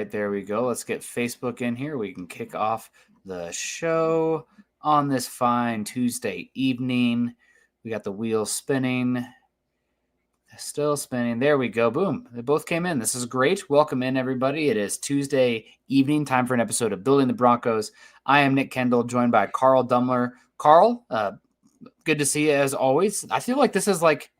right, there we go. Let's get Facebook in here. We can kick off the show on this fine Tuesday evening. We got the wheels spinning. Still spinning. There we go. Boom. They both came in. This is great. Welcome in, everybody. It is Tuesday evening, time for an episode of Building the Broncos. I am Nick Kendell, joined by Carl Dumler. Carl, good to see you as always. I feel like this is like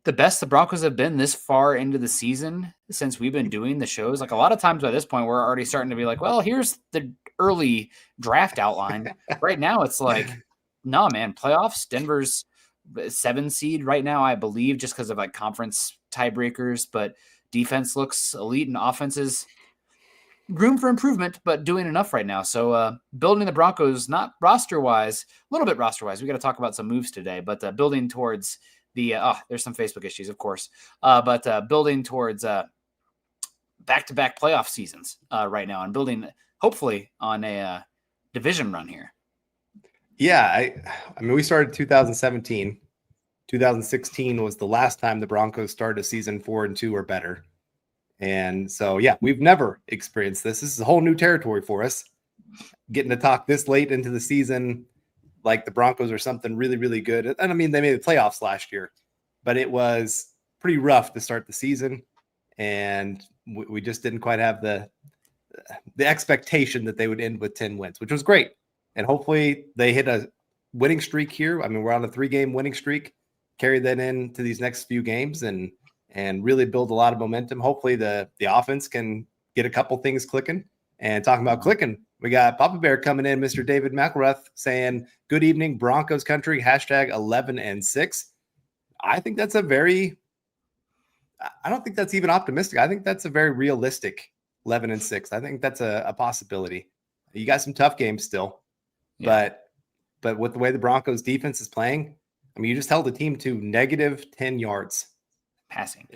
the best the Broncos have been this far into the season since we've been doing the shows. Like a lot of times by this point, we're already starting to be like, well, here's the early draft outline. Right now, it's like, no, man, playoffs. Denver's 7 seed right now, I believe, just because of like conference tiebreakers, but defense looks elite and offense is room for improvement, but doing enough right now. So building the Broncos, not roster wise, a little bit roster wise. We got to talk about some moves today, but building towards the there's some Facebook issues, of course, but building towards back-to-back playoff seasons right now, and building hopefully on a division run here. Yeah, I mean, we started 2017. 2016 was the last time the Broncos started a season 4-2 or better. And so, yeah, we've never experienced this. This is a whole new territory for us. Getting to talk this late into the season like the Broncos are something really, really good. And I mean, they made the playoffs last year, but it was pretty rough to start the season. And we just didn't quite have the expectation that they would end with 10 wins, which was great. And hopefully they hit a winning streak here. I mean, we're on a 3-game winning streak, carry that into these next few games and really build a lot of momentum. Hopefully the offense can get a couple things clicking. And talking about clicking, we got Papa Bear coming in, Mr. David McElrath, saying, good evening, Broncos country, #11-6. I think that's I don't think that's even optimistic. I think that's a very realistic 11-6. I think that's a possibility. You got some tough games still. Yeah. But with the way the Broncos defense is playing, I mean, you just held the team to -10 yards. Passing.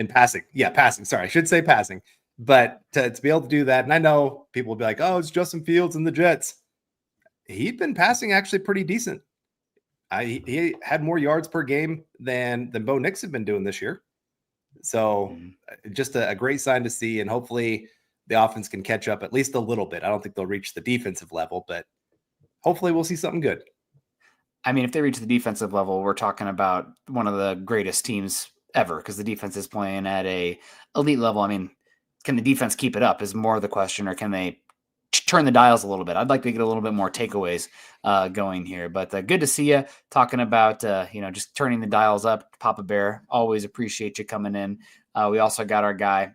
Yeah, passing. Sorry, I should say passing. But to be able to do that, and I know people will be like, oh, it's Justin Fields and the Jets. He'd been passing actually pretty decent. He had more yards per game than Bo Nix had been doing this year. So just a great sign to see, and hopefully the offense can catch up at least a little bit. I don't think they'll reach the defensive level, but hopefully we'll see something good. I mean, if they reach the defensive level, we're talking about one of the greatest teams ever because the defense is playing at a elite level. I mean, can the defense keep it up is more the question, or can they turn the dials a little bit? I'd like to get a little bit more takeaways going here, but good to see you talking about, just turning the dials up. Papa Bear, always appreciate you coming in. We also got our guy,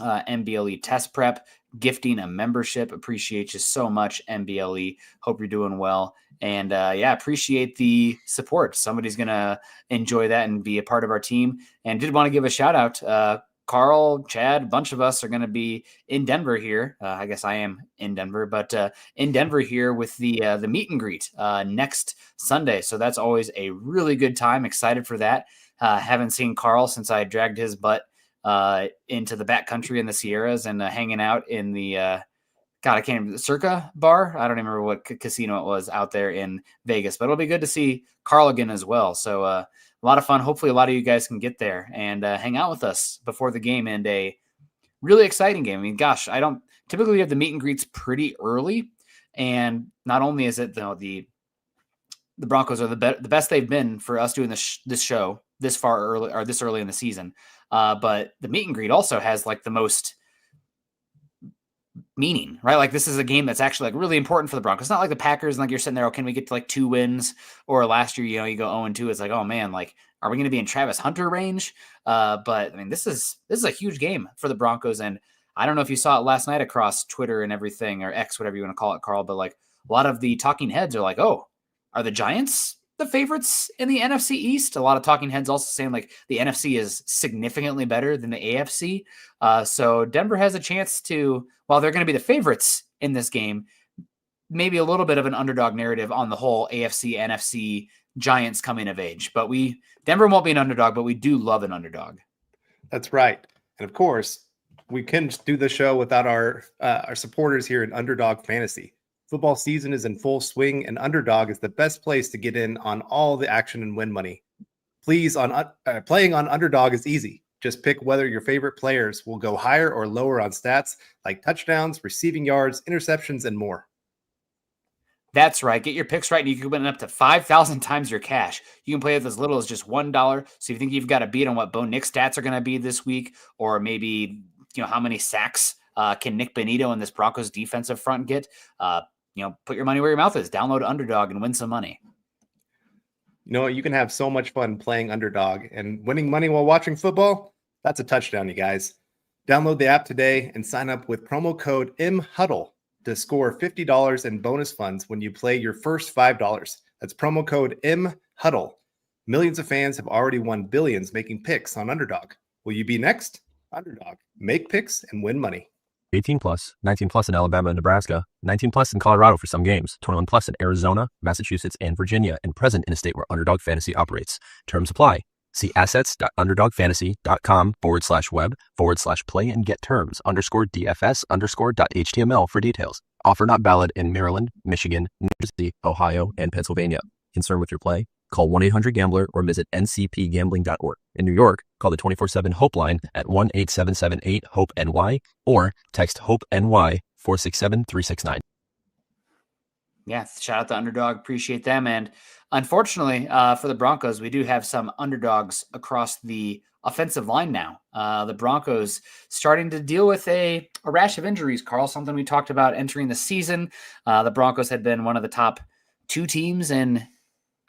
MBLE Test Prep, gifting a membership. Appreciate you so much, MBLE. Hope you're doing well. And appreciate the support. Somebody's going to enjoy that and be a part of our team. And did want to give a shout out. Carl, Chad, a bunch of us are going to be in Denver here. I guess I am in Denver, but in Denver here with the meet and greet next Sunday. So that's always a really good time. Excited for that. Haven't seen Carl since I dragged his butt into the backcountry in the Sierras and hanging out in the I can't remember, the Circa bar. I don't even remember what casino it was out there in Vegas, but it'll be good to see Carl again as well. So a lot of fun. Hopefully a lot of you guys can get there and hang out with us before the game, and a really exciting game. I mean, gosh, I don't typically have the meet and greets pretty early. And not only is it, the Broncos are the best they've been for us doing this show this far early, or this early in the season. But the meet and greet also has like the most meaning, right? Like this is a game that's actually like really important for the Broncos. It's not like the Packers, and like you're sitting there, oh, can we get to like 2 wins? Or last year, you go 0-2. It's like, oh man, like, are we going to be in Travis Hunter range? But I mean, this is a huge game for the Broncos. And I don't know if you saw it last night across Twitter and everything, or X, whatever you want to call it, Carl, but like a lot of the talking heads are like, oh, are the Giants the favorites in the NFC East? A lot of talking heads also saying like the NFC is significantly better than the AFC. So Denver has a chance to, while they're going to be the favorites in this game, maybe a little bit of an underdog narrative on the whole AFC, NFC Giants coming of age. But Denver won't be an underdog, but we do love an underdog. That's right. And of course, we couldn't do the show without our supporters here in Underdog Fantasy. Football season is in full swing, and Underdog is the best place to get in on all the action and win money. Please, playing on Underdog is easy. Just pick whether your favorite players will go higher or lower on stats like touchdowns, receiving yards, interceptions, and more. That's right. Get your picks right, and you can win up to 5,000 times your cash. You can play with as little as just $1. So if you think you've got a beat on what Bo Nick's stats are going to be this week, or maybe how many sacks can Nick Benito and this Broncos defensive front get, put your money where your mouth is. Download Underdog and win some money. You can have so much fun playing Underdog and winning money while watching football. That's a touchdown, you guys. Download the app today and sign up with promo code MHuddle to score $50 in bonus funds when you play your first $5. That's promo code MHuddle. Millions of fans have already won billions making picks on Underdog. Will you be next? Underdog. Make picks and win money. 18 plus, 19 plus in Alabama and Nebraska, 19 plus in Colorado for some games, 21 plus in Arizona, Massachusetts, and Virginia, and present in a state where Underdog Fantasy operates. Terms apply. See assets.underdogfantasy.com/web/play and get terms _DFS_.html for details. Offer not valid in Maryland, Michigan, New Jersey, Ohio, and Pennsylvania. Concerned with your play? Call 1-800-GAMBLER or visit ncpgambling.org. In New York, call the 24/7 HOPE line at 1-877-8-HOPE-NY or text HOPE-NY 467-369. Yeah, shout out to Underdog. Appreciate them. And unfortunately for the Broncos, we do have some underdogs across the offensive line now. The Broncos starting to deal with a rash of injuries, Carl, something we talked about entering the season. The Broncos had been one of the top two teams in,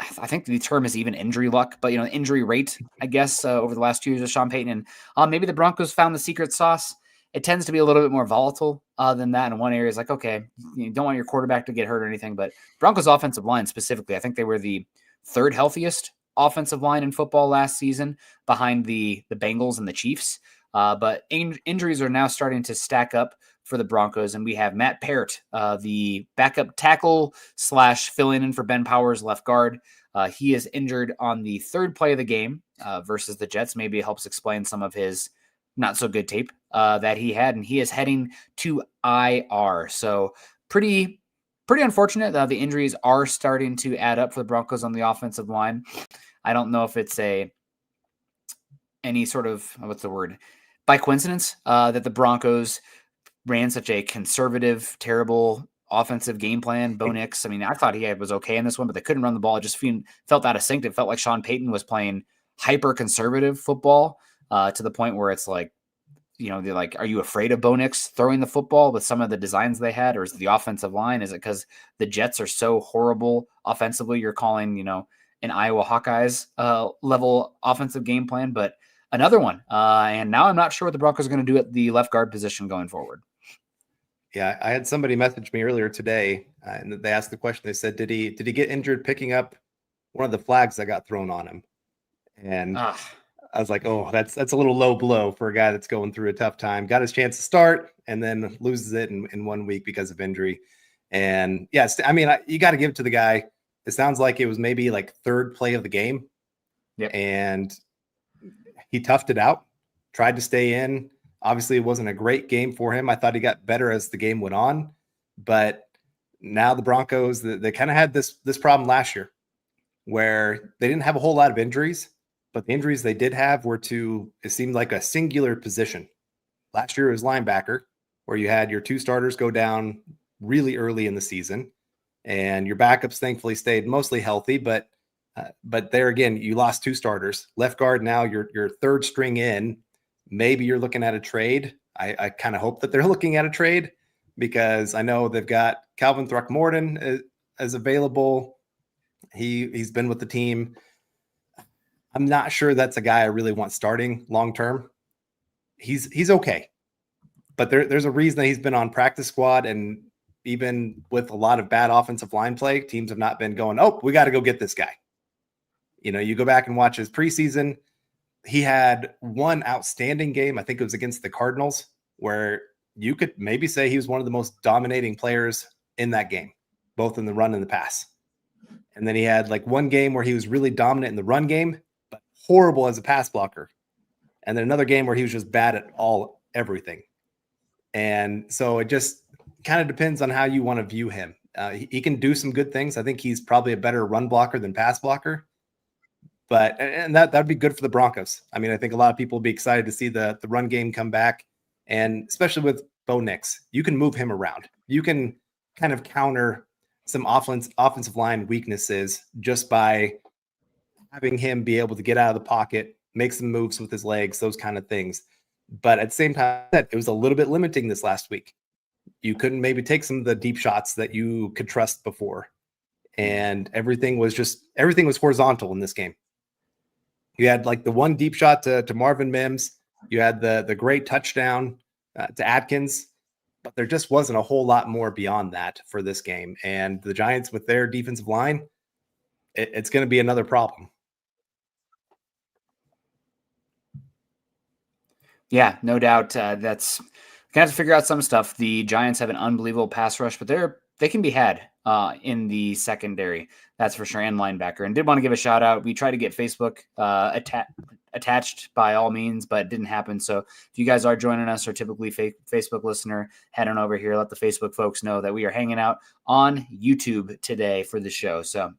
I think the term is even injury luck, but injury rate, I guess, over the last 2 years of Sean Payton. And maybe the Broncos found the secret sauce. It tends to be a little bit more volatile than that. In one area is like, okay, you don't want your quarterback to get hurt or anything, but Broncos offensive line specifically, I think they were the third healthiest offensive line in football last season behind the Bengals and the Chiefs. But injuries are now starting to stack up for the Broncos, and we have Matt Parrott, the backup tackle / fill-in for Ben Powers, left guard. He is injured on the third play of the game versus the Jets. Maybe it helps explain some of his not so good tape that he had, and he is heading to IR. So pretty unfortunate. The injuries are starting to add up for the Broncos on the offensive line. I don't know if it's any sort of, what's the word, by coincidence that the Broncos ran such a conservative, terrible offensive game plan. Bo Nix, I thought he was okay in this one, but they couldn't run the ball. It just felt out of sync. It felt like Sean Payton was playing hyper conservative football to the point where it's like, they're like, are you afraid of Bo Nix throwing the football with some of the designs they had? Or is it the offensive line? Is it because the Jets are so horrible offensively? You're calling, an Iowa Hawkeyes level offensive game plan, but another one. And now I'm not sure what the Broncos are going to do at the left guard position going forward. Yeah, I had somebody message me earlier today, and they asked the question. They said, "Did he get injured picking up one of the flags that got thrown on him?" And I was like, "Oh, that's a little low blow for a guy that's going through a tough time. Got his chance to start, and then loses it in 1 week because of injury." And yes, you got to give it to the guy. It sounds like it was maybe like third play of the game, and he toughed it out, tried to stay in. Obviously, it wasn't a great game for him. I thought he got better as the game went on, but now the Broncos, they kind of had this problem last year where they didn't have a whole lot of injuries, but the injuries they did have were it seemed like a singular position. Last year it was linebacker, where you had your two starters go down really early in the season, and your backups thankfully stayed mostly healthy, but there again, you lost two starters. Left guard, now your third string in. Maybe you're looking at a trade. I kind of hope that they're looking at a trade, because I know they've got Calvin Throckmorton as available. He's been with the team. I'm not sure that's a guy I really want starting long term. He's okay, but there's a reason that he's been on practice squad, and even with a lot of bad offensive line play, teams have not been going, "Oh, we got to go get this guy." You go back and watch his preseason. He had one outstanding game. I think it was against the Cardinals, where you could maybe say he was one of the most dominating players in that game, both in the run and the pass. And then he had like one game where he was really dominant in the run game, but horrible as a pass blocker. And then another game where he was just bad at everything. And so it just kind of depends on how you want to view him. He can do some good things. I think he's probably a better run blocker than pass blocker. But and that'd be good for the Broncos. I mean, I think a lot of people will be excited to see the run game come back, and especially with Bo Nix, you can move him around. You can kind of counter some offensive line weaknesses just by having him be able to get out of the pocket, make some moves with his legs, those kind of things. But at the same time, it was a little bit limiting this last week. You couldn't maybe take some of the deep shots that you could trust before. And everything was horizontal in this game. You had like the one deep shot to Marvin Mims. You had the great touchdown to Atkins, but there just wasn't a whole lot more beyond that for this game. And the Giants with their defensive line, it's going to be another problem. Yeah, no doubt. That's gonna have to figure out some stuff. The Giants have an unbelievable pass rush, but they can be had in the secondary. That's for sure, and linebacker. And did want to give a shout out. We tried to get Facebook attached by all means, but it didn't happen. So if you guys are joining us or typically Facebook listener, head on over here. Let the Facebook folks know that we are hanging out on YouTube today for the show. So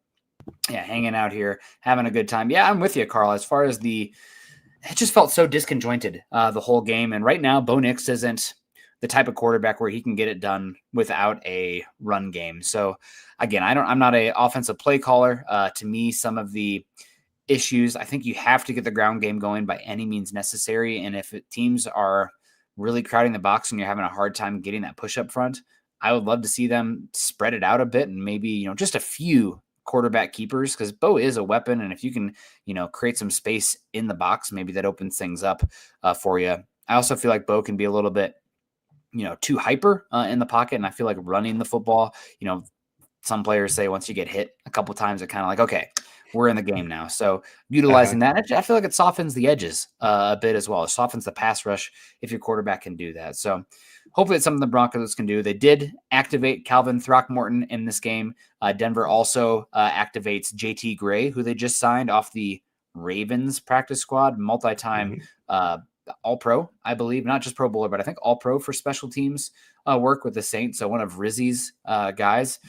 yeah, hanging out here, having a good time. Yeah, I'm with you, Carl. As far as it just felt so disconjointed the whole game. And right now, Bo Nix isn't the type of quarterback where he can get it done without a run game. So again, I'm not an offensive play caller. To me, some of the issues, I think you have to get the ground game going by any means necessary. And if teams are really crowding the box and you're having a hard time getting that push up front, I would love to see them spread it out a bit and maybe, just a few quarterback keepers, because Bo is a weapon. And if you can, create some space in the box, maybe that opens things up for you. I also feel like Bo can be a little bit, too hyper in the pocket. And I feel like running the football, some players say once you get hit a couple times, it kind of like, okay, we're in the game now. So utilizing that, I feel like it softens the edges a bit as well. It softens the pass rush if your quarterback can do that. So hopefully it's something the Broncos can do. They did activate Calvin Throckmorton in this game. Denver also activates JT Gray, who they just signed off the Ravens practice squad, multi-time All-Pro, I believe. Not just Pro Bowler, but I think All-Pro for special teams work with the Saints. So one of Rizzy's guys.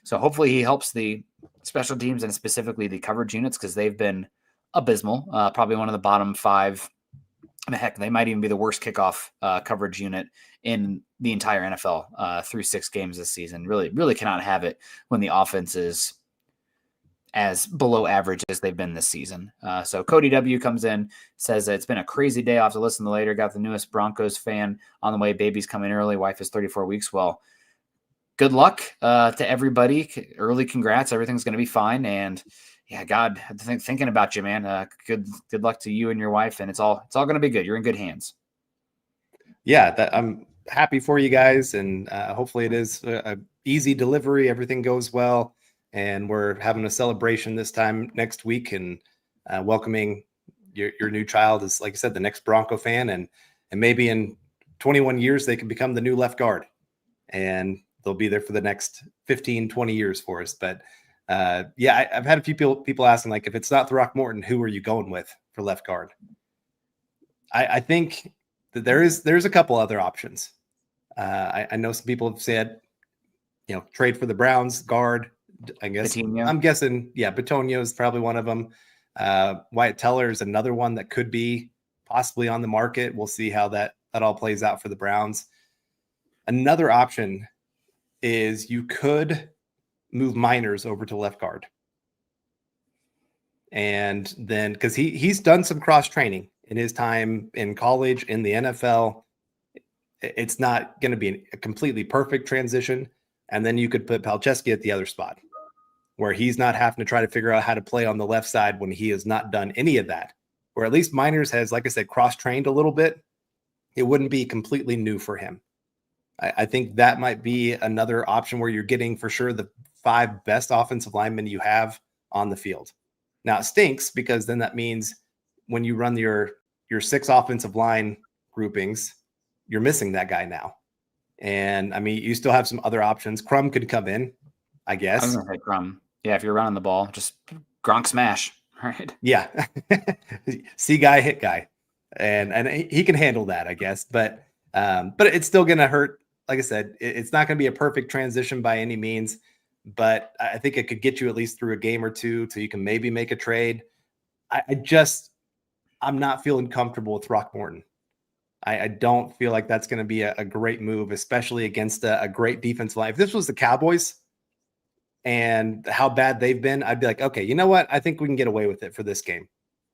So hopefully he helps the special teams and specifically the coverage units, because they've been abysmal. Probably one of the bottom 5. Heck, they might even be the worst kickoff coverage unit in the entire NFL through 6 games this season. Really, really cannot have it when the offense is as below average as they've been this season. So Cody W comes in, says it's been a crazy day. I'll have to listen to later. Got the newest Broncos fan on the way. Baby's coming early. Wife is 34 weeks. Well, good luck to everybody. Early congrats. Everything's going to be fine. And yeah, God, thinking about you, man. Good luck to you and your wife. And it's all going to be good. You're in good hands. Yeah, I'm happy for you guys. And hopefully it is a easy delivery. Everything goes well. And we're having a celebration this time next week and welcoming your new child is, like I said, the next Bronco fan. And maybe in 21 years, they can become the new left guard. And they'll be there for the next 15, 20 years for us. But yeah, I've had a few people asking, like, if it's not Throckmorton, who are you going with for left guard? I think that there's a couple other options. I know some people have said, trade for the Browns guard. I guess Patino. I'm guessing, yeah, Bitonio is probably one of them. Wyatt Teller is another one that could be possibly on the market. We'll see how that all plays out for the Browns. Another option is you could move Miners over to left guard. And then, because he's done some cross training in his time in college, in the NFL, it's not going to be a completely perfect transition. And then you could put Palczewski at the other spot, where he's not having to try to figure out how to play on the left side when he has not done any of that. Or at least Miners has, like I said, cross-trained a little bit. It wouldn't be completely new for him. I think that might be another option where you're getting for sure the 5 best offensive linemen you have on the field. Now it stinks because then that means when you run your 6 offensive line groupings, you're missing that guy now. And I mean, you still have some other options. Crum could come in, I guess. I was going to say Crum. Yeah, if you're running the ball, just Gronk smash. Right. Yeah. See guy, hit guy. And he can handle that, I guess. But it's still going to hurt. Like I said, it's not going to be a perfect transition by any means. But I think it could get you at least through a game or two till you can maybe make a trade. I'm not feeling comfortable with Throckmorton. I don't feel like that's going to be a great move, especially against a great defensive line. If this was the Cowboys and how bad they've been, I'd be like, okay, you know what? I think we can get away with it for this game.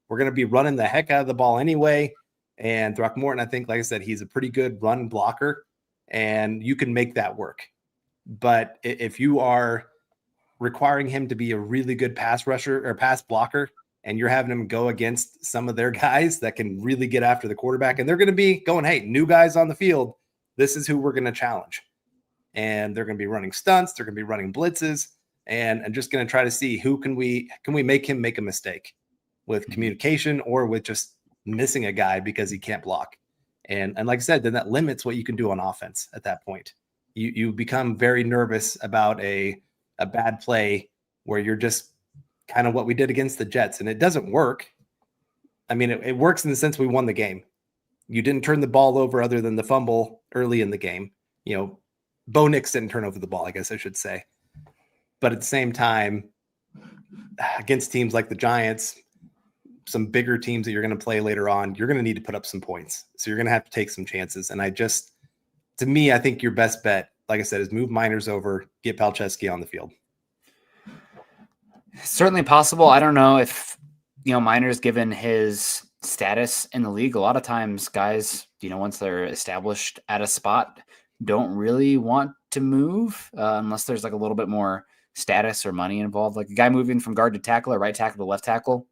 We're going to be running the heck out of the ball anyway. And Throckmorton, I think, like I said, he's a pretty good run blocker, and you can make that work. But if you are requiring him to be a really good pass rusher or pass blocker, and you're having them go against some of their guys that can really get after the quarterback, and they're going to be going, hey, new guys on the field, this is who we're going to challenge. And they're going to be running stunts, they're going to be running blitzes, and just going to try to see who can we make him make a mistake with communication or with just missing a guy because he can't block. And like I said, then that limits what you can do on offense at that point. You become very nervous about a bad play where you're just kind of what we did against the Jets, and it doesn't work. I mean, it works in the sense we won the game. You didn't turn the ball over other than the fumble early in the game. Bo Nix didn't turn over the ball, I guess I should say. But at the same time, against teams like the Giants, some bigger teams that you're going to play later on, you're going to need to put up some points. So you're going to have to take some chances. And to me, I think your best bet, like I said, is move Miners over, get Palczewski on the field. Certainly possible. I don't know if, Miners, given his status in the league, a lot of times guys, once they're established at a spot, don't really want to move unless there's like a little bit more status or money involved. Like a guy moving from guard to tackle or right tackle to left tackle,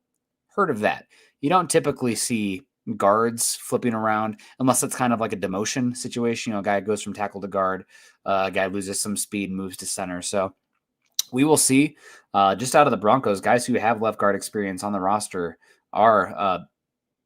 heard of that. You don't typically see guards flipping around unless it's kind of like a demotion situation. A guy goes from tackle to guard, a guy loses some speed and moves to center. So we will see. Just out of the Broncos, guys who have left guard experience on the roster are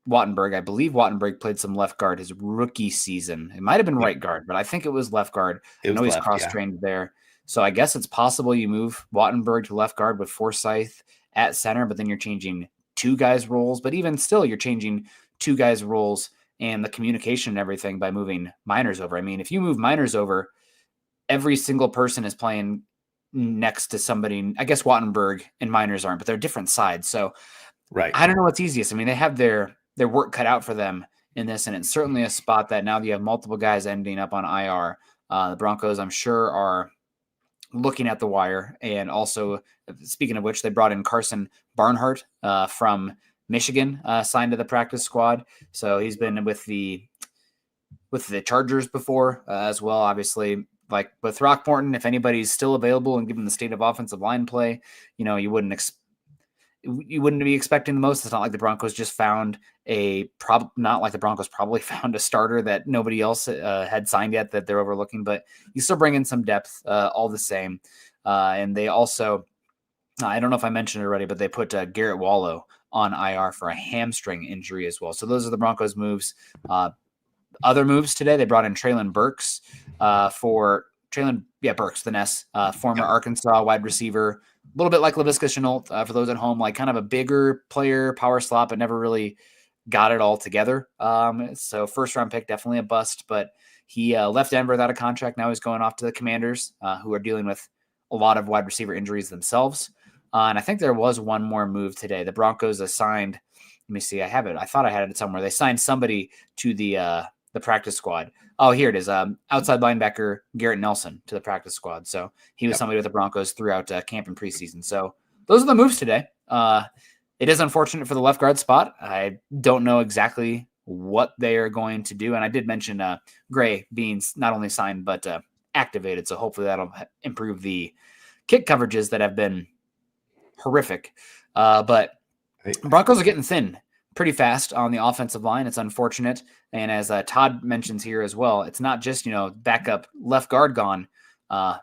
Wattenberg. I believe Wattenberg played some left guard his rookie season. It might have been right guard, but I think it was left guard. I know he's cross-trained there. So I guess it's possible you move Wattenberg to left guard with Forsyth at center, but then you're changing two guys' roles. But even still, you're changing two guys' roles and the communication and everything by moving Miners over. I mean, if you move Miners over, every single person is playing next to somebody. I guess Wattenberg and Miners aren't, but they're different sides. So right. I don't know what's easiest. I mean, they have their work cut out for them in this, and it's certainly a spot that now that you have multiple guys ending up on IR, the Broncos, I'm sure, are looking at the wire. And also, speaking of which, they brought in Carson Barnhart from Michigan, signed to the practice squad. So he's been with the Chargers before as well, obviously. Like with Throckmorton, if anybody's still available and given the state of offensive line play, you wouldn't be expecting the most. It's not like the Broncos just found not like the Broncos probably found a starter that nobody else had signed yet that they're overlooking, but you still bring in some depth all the same. And they also, I don't know if I mentioned it already, but they put Garrett Wallow on IR for a hamstring injury as well. So those are the Broncos moves. Other moves today, they brought in Traylon Burks Burks, the Ness, former Arkansas wide receiver, a little bit like Laviska Shenault for those at home, like kind of a bigger player, power slot, but never really got it all together. So first round pick, definitely a bust, but he left Denver without a contract. Now he's going off to the Commanders, who are dealing with a lot of wide receiver injuries themselves. And I think there was one more move today. The Broncos assigned, let me see, I have it. I thought I had it somewhere. They signed somebody to the practice squad. Oh, here it is. Outside linebacker Garrett Nelson to the practice squad. So he was somebody with the Broncos throughout camp and preseason. So those are the moves today. It is unfortunate for the left guard spot. I don't know exactly what they are going to do. And I did mention Gray being not only signed, but activated. So hopefully that'll improve the kick coverages that have been horrific. But Broncos are getting thin pretty fast on the offensive line. It's unfortunate. And as Todd mentions here as well, it's not just, backup left guard gone. Our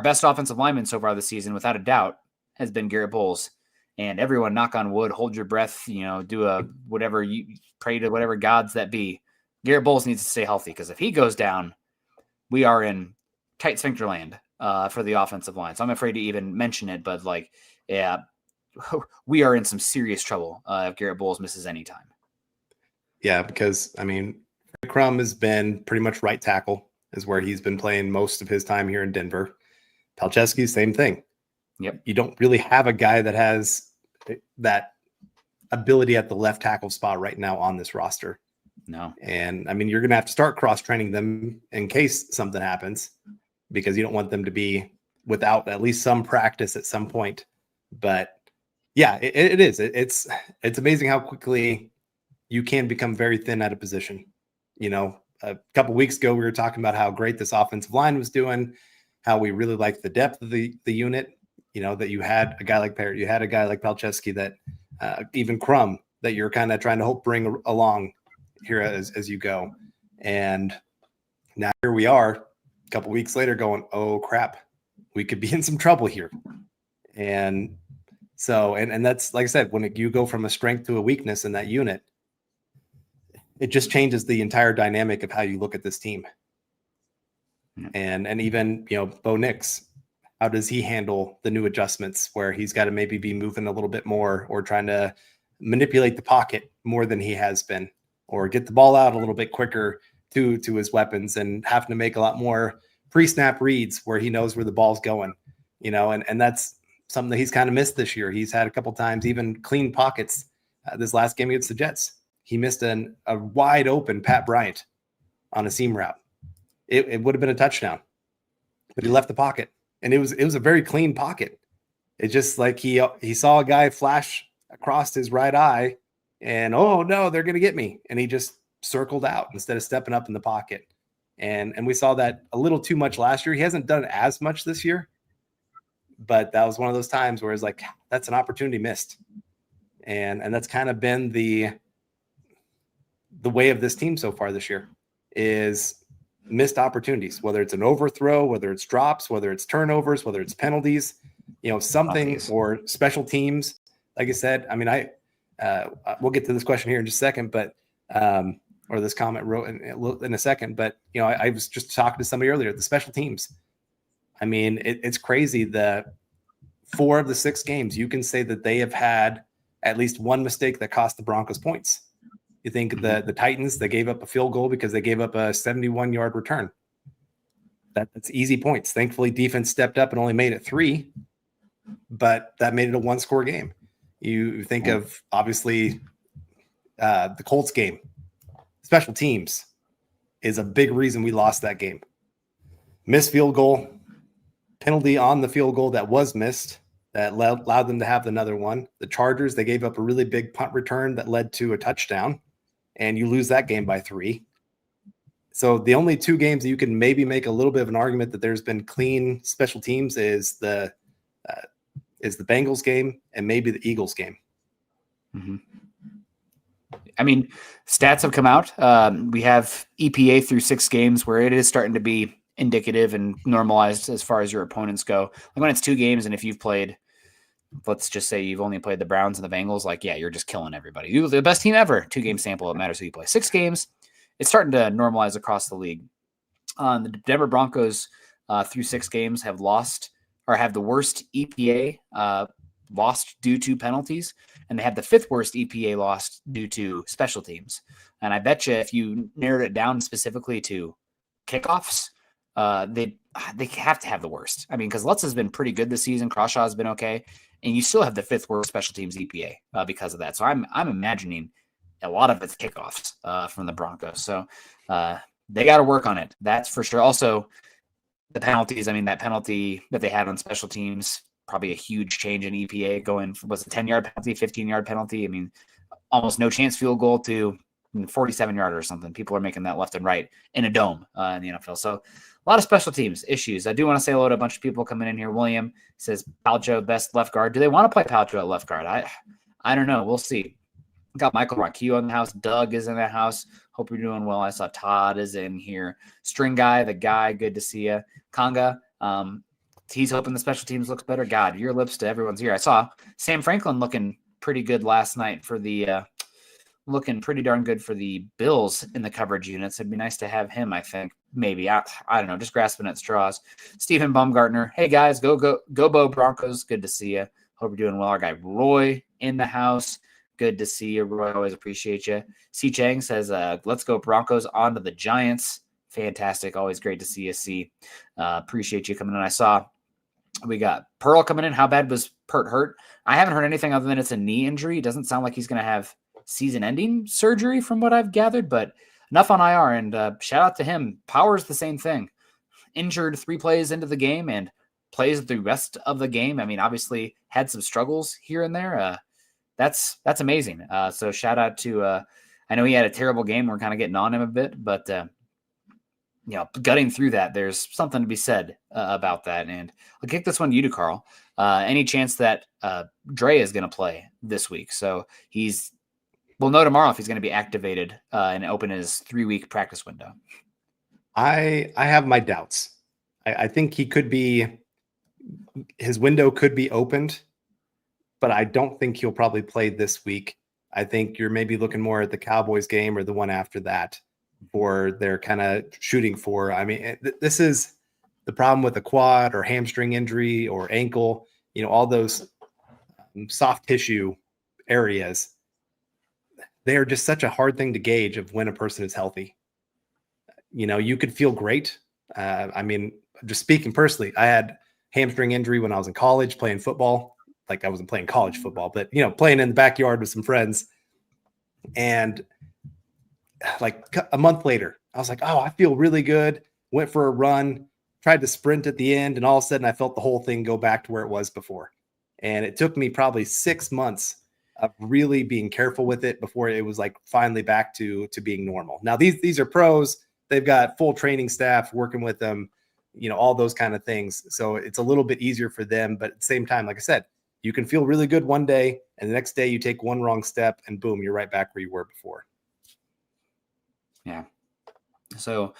best offensive lineman so far this season, without a doubt, has been Garrett Bowles. And everyone, knock on wood, hold your breath, do whatever you pray to whatever gods that be. Garrett Bowles needs to stay healthy, because if he goes down, we are in tight sphincter land for the offensive line. So I'm afraid to even mention it, but we are in some serious trouble if Garrett Bowles misses any time. Yeah, because, Crum has been pretty much right tackle is where he's been playing most of his time here in Denver. Palczewski, same thing. Yep. You don't really have a guy that has that ability at the left tackle spot right now on this roster. No. And I mean, you're going to have to start cross-training them in case something happens, because you don't want them to be without at least some practice at some point. But yeah, it is. It's amazing how quickly you can become very thin at a position. You know, a couple of weeks ago, we were talking about how great this offensive line was doing, how we really liked the depth of the unit. You know, that you had a guy like Parrott, you had a guy like Palczewski, that even Crum, that you're kind of trying to hope bring along here as you go. And now here we are a couple weeks later going, oh crap, we could be in some trouble here. And so, and that's, like I said, when you go from a strength to a weakness in that unit, it just changes the entire dynamic of how you look at this team. And even, you know, Bo Nix, how does he handle the new adjustments where he's got to maybe be moving a little bit more, or trying to manipulate the pocket more than he has been, or get the ball out a little bit quicker to his weapons, and having to make a lot more pre-snap reads where he knows where the ball's going, you know, and that's something that he's kind of missed this year. He's had a couple times, even clean pockets. This last game against the Jets, he missed a wide open Pat Bryant on a seam route. It would have been a touchdown, but he left the pocket, and it was a very clean pocket. It's just like he saw a guy flash across his right eye, and oh no, they're going to get me. And he just circled out instead of stepping up in the pocket. And we saw that a little too much last year. He hasn't done as much this year, but that was one of those times where it's like, that's an opportunity missed. And that's kind of been the way of this team so far this year, is missed opportunities, whether it's an overthrow, whether it's drops, whether it's turnovers, whether it's penalties, you know, something, or special teams. Like I said, I mean, we'll get to this question here in just a second, but, or this comment wrote in a second, but, you know, I was just talking to somebody earlier, the special teams. I mean, it's crazy that 4 of the 6 games, you can say that they have had at least one mistake that cost the Broncos points. You think the Titans, they gave up a field goal because they gave up a 71-yard return. That's easy points. Thankfully, defense stepped up and only made it 3, but that made it a 1-score game. You think of, obviously, the Colts game. Special teams is a big reason we lost that game. Missed field goal, penalty on the field goal that was missed, that allowed them to have another one. The Chargers, they gave up a really big punt return that led to a touchdown, and you lose that game by 3. So the only 2 games that you can maybe make a little bit of an argument that there's been clean special teams is the Bengals game and maybe the Eagles game. Mm-hmm. I mean, stats have come out. We have EPA through 6 games where it is starting to be indicative and normalized as far as your opponents go. Like when it's 2 games, and if you've played, let's just say you've only played the Browns and the Bengals, like, yeah, you're just killing everybody. You're the best team ever. 2-game sample. It matters who you play. 6 games, it's starting to normalize across the league. The Denver Broncos through 6 games have lost, or have the worst EPA lost due to penalties, and they have the 5th worst EPA lost due to special teams. And I bet you if you narrowed it down specifically to kickoffs, they have to have the worst. I mean, because Lutz has been pretty good this season. Crawshaw has been okay, and you still have the 5th worst special teams EPA because of that. So I'm imagining a lot of it's kickoffs from the Broncos. So they got to work on it. That's for sure. Also, the penalties. I mean, that penalty that they had on special teams, probably a huge change in EPA. Going from, was it 10-yard penalty, 15-yard penalty? I mean, almost no chance field goal to 47-yard or something. People are making that left and right in a dome in the NFL. So a lot of special teams issues. I do want to say hello to a bunch of people coming in here. William says Palcho best left guard. Do they want to play Palcho at left guard? I don't know. We'll see. Got Michael Rockio in the house. Doug is in the house. Hope you're doing well. I saw Todd is in here. String guy, the guy. Good to see you. Conga. He's hoping the special teams looks better. God, your lips to everyone's ear. I saw Sam Franklin looking pretty good last night for the looking pretty darn good for the Bills in the coverage units. It'd be nice to have him, I think. Maybe. I don't know. Just grasping at straws. Stephen Baumgartner. Hey, guys. Go Bo Broncos. Good to see you. Hope you're doing well. Our guy Roy in the house. Good to see you, Roy. Always appreciate you. C. Chang says, let's go Broncos on to the Giants. Fantastic. Always great to see you, C. Appreciate you coming in. I saw We got Pearl coming in. How bad was Pert hurt? I haven't heard anything other than it's a knee injury. It doesn't sound like he's going to have season-ending surgery from what I've gathered, but enough on IR, and shout out to him. Power's the same thing. Injured 3 plays into the game and plays the rest of the game. I mean, obviously had some struggles here and there. That's amazing. So shout out to, I know he had a terrible game. We're kind of getting on him a bit, but gutting through that, there's something to be said about that. And I'll kick this one to you, Carl. Any chance that Dre is going to play this week? So we'll know tomorrow if he's going to be activated and open his 3-week practice window. I have my doubts. I think his window could be opened, but I don't think he'll probably play this week. I think you're maybe looking more at the Cowboys game or the one after that, or they're kind of shooting for. I mean, this is the problem with a quad or hamstring injury or ankle, all those soft tissue areas. They are just such a hard thing to gauge of when a person is healthy. You could feel great. I mean, just speaking personally, I had hamstring injury when I was in college playing football. Like, I wasn't playing college football, but playing in the backyard with some friends. And like a month later, I was like, oh, I feel really good. Went for a run, tried to sprint at the end, and all of a sudden I felt the whole thing go back to where it was before. And it took me probably 6 months of really being careful with it before it was like finally back to being normal. Now these are pros. They've got full training staff working with them, all those kind of things. So it's a little bit easier for them. But at the same time, like I said, you can feel really good one day, and the next day you take one wrong step and boom, you're right back where you were before. Yeah. So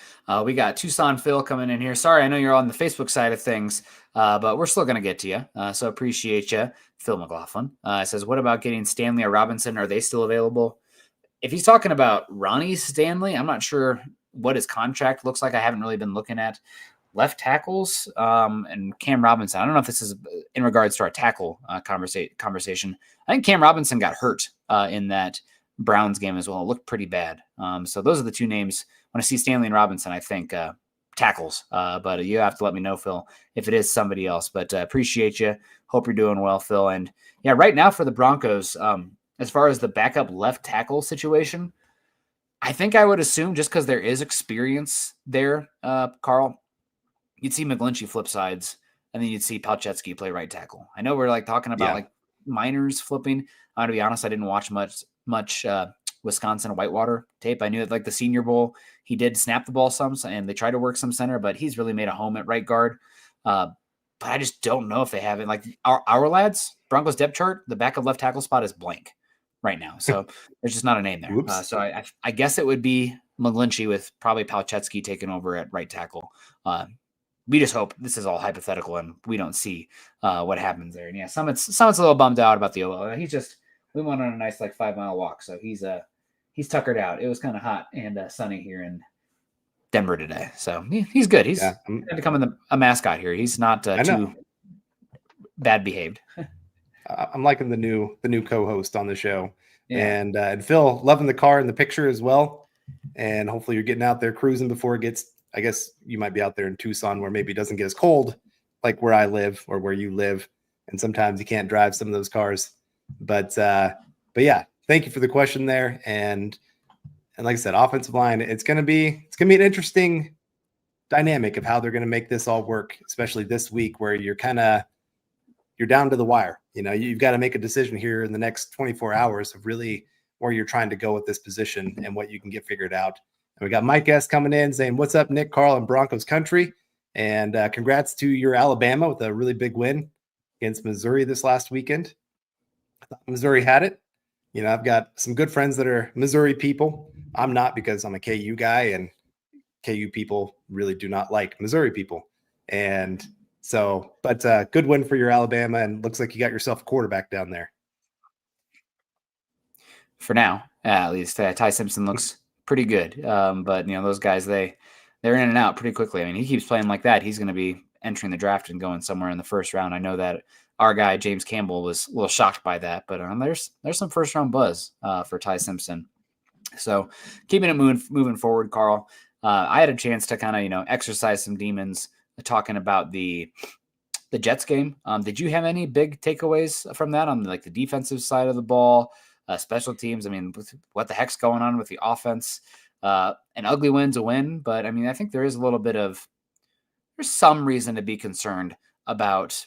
we got Tucson Phil coming in here. Sorry, I know you're on the Facebook side of things, but we're still going to get to you. So appreciate you, Phil McLaughlin. Says, what about getting Stanley or Robinson? Are they still available? If he's talking about Ronnie Stanley, I'm not sure what his contract looks like. I haven't really been looking at left tackles and Cam Robinson. I don't know if this is in regards to our tackle conversation. I think Cam Robinson got hurt in that Browns game as well. It looked pretty bad. So those are the two names. When I see Stanley and Robinson, I think tackles. But you have to let me know, Phil, if it is somebody else. But appreciate you. Hope you're doing well, Phil. And yeah, right now for the Broncos, as far as the backup left tackle situation, I think I would assume just because there is experience there, Carl, you'd see McGlinchey flip sides, and then you'd see Palczewski play right tackle. I know we're like talking about like minors flipping. To be honest, I didn't watch much Wisconsin Whitewater tape. I knew that like the Senior Bowl, he did snap the ball some, and they tried to work some center, but he's really made a home at right guard. But I just don't know if they have it. Like our lads, Broncos depth chart, the backup left tackle spot is blank right now. So there's just not a name there. So I guess it would be McGlinchey with probably Palczewski taking over at right tackle. We just hope this is all hypothetical and we don't see what happens there. And yeah, Summit's a little bummed out about the OL. We went on a nice like 5-mile walk, so he's tuckered out. It was kind of hot and sunny here in Denver today, so he's good. He's becoming a mascot here. He's not too bad behaved. I'm liking the new co-host on the show, and Phil loving the car in the picture as well. And hopefully you're getting out there cruising before it gets. I guess you might be out there in Tucson where maybe it doesn't get as cold like where I live or where you live, and sometimes you can't drive some of those cars. But yeah, thank you for the question there. And like I said, offensive line, it's gonna be an interesting dynamic of how they're gonna make this all work, especially this week where you're down to the wire. You've got to make a decision here in the next 24 hours of really where you're trying to go with this position and what you can get figured out. And we got Mike S coming in saying, "What's up, Nick, Carl, and Broncos country?" And congrats to your Alabama with a really big win against Missouri this last weekend. I thought Missouri had it. I've got some good friends that are Missouri people. I'm not, because I'm a KU guy, and KU people really do not like Missouri people. And so, but good win for your Alabama, and looks like you got yourself a quarterback down there. For now, at least. Ty Simpson looks pretty good. But those guys, they're in and out pretty quickly. I mean, he keeps playing like that, he's going to be entering the draft and going somewhere in the first round. I know that our guy James Campbell was a little shocked by that, but there's some first round buzz for Ty Simpson. So keeping it moving forward, Carl. I had a chance to kind of exercise some demons talking about the the Jets game. Did you have any big takeaways from that on like the defensive side of the ball, special teams? I mean, what the heck's going on with the offense? An ugly win's a win, but I mean, I think there's some reason to be concerned about.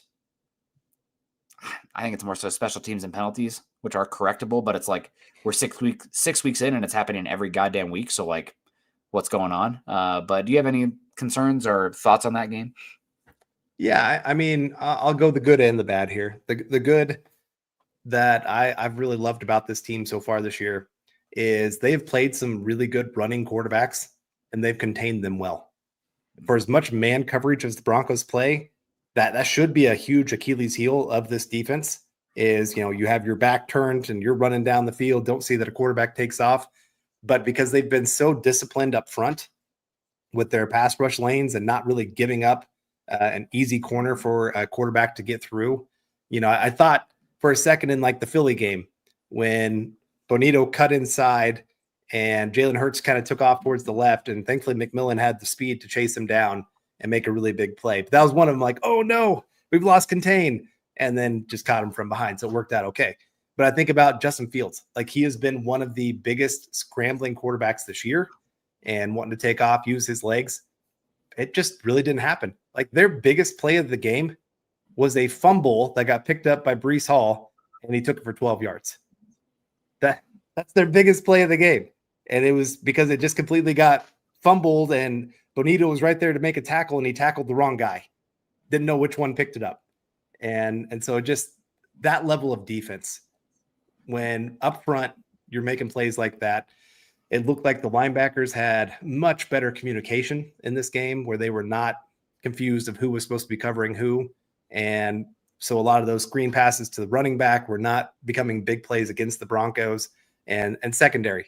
I think it's more so special teams and penalties, which are correctable, but it's like we're 6 weeks in and it's happening every goddamn week. So like, what's going on? But do you have any concerns or thoughts on that game? Yeah, I mean, I'll go the good and the bad here. The good that I've really loved about this team so far this year is they've played some really good running quarterbacks and they've contained them well. For as much man coverage as the Broncos play, that should be a huge Achilles heel of this defense is, you have your back turned and you're running down the field, don't see that a quarterback takes off. But because they've been so disciplined up front with their pass rush lanes and not really giving up an easy corner for a quarterback to get through, I thought for a second in like the Philly game when Bonito cut inside and Jalen Hurts kind of took off towards the left, and thankfully McMillan had the speed to chase him down and make a really big play. But that was one of them, like, oh no, we've lost contain, and then just caught him from behind. So it worked out okay. But I think about Justin Fields. Like, he has been one of the biggest scrambling quarterbacks this year and wanting to take off, use his legs. It just really didn't happen. Like, their biggest play of the game was a fumble that got picked up by Breece Hall, and he took it for 12 yards. That's their biggest play of the game. And it was because it just completely got fumbled, and Bonito was right there to make a tackle, and he tackled the wrong guy. Didn't know which one picked it up. And so just that level of defense, when up front you're making plays like that, it looked like the linebackers had much better communication in this game where they were not confused of who was supposed to be covering who. And so a lot of those screen passes to the running back were not becoming big plays against the Broncos. And secondary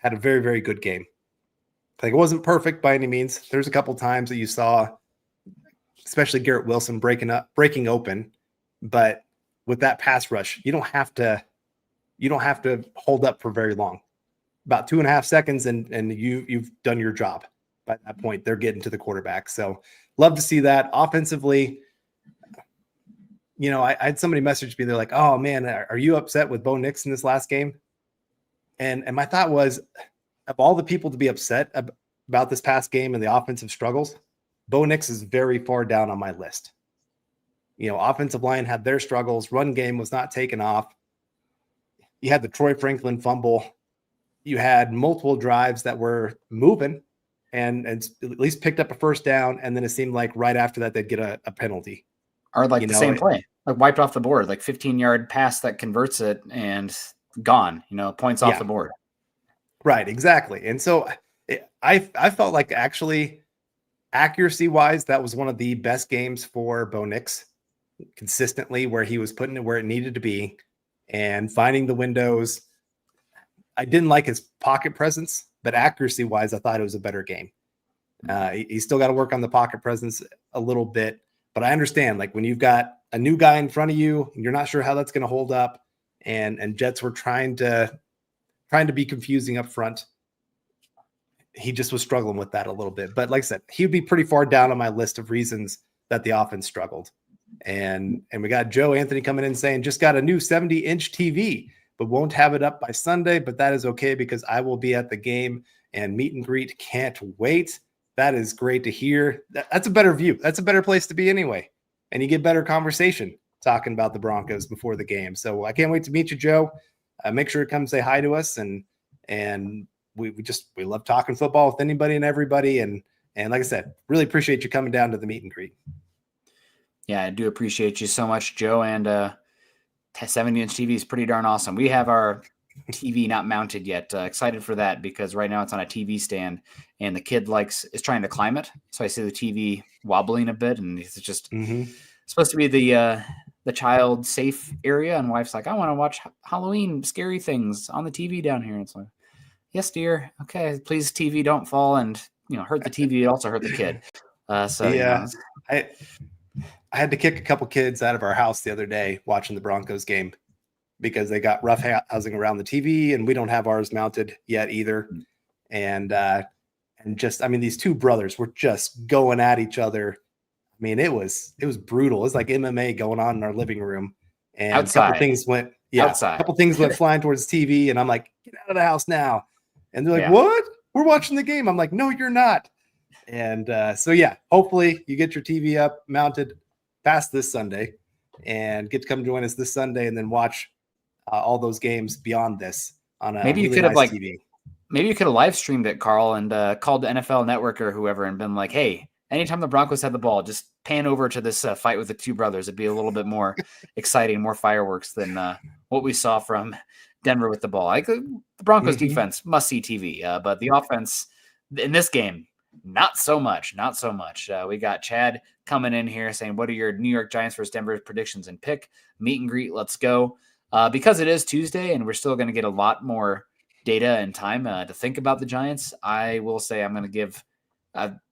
had a very, very good game. Like, it wasn't perfect by any means. There's a couple times that you saw, especially Garrett Wilson breaking open, but with that pass rush, you don't have to hold up for very long. About 2.5 seconds, and you've done your job. By that point, they're getting to the quarterback. So love to see that. Offensively, I had somebody message me. They're like, "Oh man, are you upset with Bo Nix in this last game?" And my thought was, of all the people to be upset about this past game and the offensive struggles, Bo Nix is very far down on my list. Offensive line had their struggles. Run game was not taken off. You had the Troy Franklin fumble. You had multiple drives that were moving and at least picked up a first down. And then it seemed like right after that, they'd get a penalty. Or like the same play, like wiped off the board, like 15-yard pass that converts it and gone, points off the board. Right, exactly. And so I felt like actually accuracy-wise, that was one of the best games for Bo Nix consistently, where he was putting it where it needed to be and finding the windows. I didn't like his pocket presence, but accuracy-wise, I thought it was a better game. He's still got to work on the pocket presence a little bit, but I understand, like, when you've got a new guy in front of you, you're not sure how that's going to hold up, and Jets were trying to be confusing up front. He just was struggling with that a little bit. But like I said, he would be pretty far down on my list of reasons that the offense struggled. And we got Joe Anthony coming in saying, just got a new 70-inch TV, but won't have it up by Sunday. But that is okay because I will be at the game and meet and greet. Can't wait. That is great to hear. That's a better view. That's a better place to be anyway. And you get better conversation talking about the Broncos before the game. So I can't wait to meet you, Joe. Make sure to come say hi to us. And we love talking football with anybody and everybody. And like I said, really appreciate you coming down to the meet and greet. Yeah, I do appreciate you so much, Joe. And 70-inch TV is pretty darn awesome. We have our TV not mounted yet. Excited for that because right now it's on a TV stand and the kid is trying to climb it. So I see the TV wobbling a bit, and it's just supposed to be the child safe area. And wife's like, I want to watch Halloween scary things on the TV down here. And it's like, yes, dear. Okay, please, TV, don't fall and hurt the TV. Also hurt the kid. I had to kick a couple kids out of our house the other day watching the Broncos game because they got rough housing around the TV, and we don't have ours mounted yet either. And these two brothers were just going at each other. mean, it was brutal. It was like MMA going on in our living room, and Outside. a couple things went flying towards the TV, and I'm like, get out of the house now. And they're like, what? We're watching the game. I'm like, no, you're not. And so yeah, hopefully you get your TV up mounted past this Sunday and get to come join us this Sunday and then watch all those games beyond this on a maybe you really could have nice TV. Maybe you could have live streamed it, Carl, and called the NFL Network or whoever and been like, hey, anytime the Broncos had the ball, just pan over to this fight with the two brothers. It'd be a little bit more exciting, more fireworks than what we saw from Denver with the ball. Like the Broncos defense, must see TV, but the offense in this game, not so much. We got Chad coming in here saying, what are your New York Giants versus Denver predictions and pick? Meet and greet, let's go. Because it is Tuesday and we're still going to get a lot more data and time to think about the Giants, I will say I'm going to give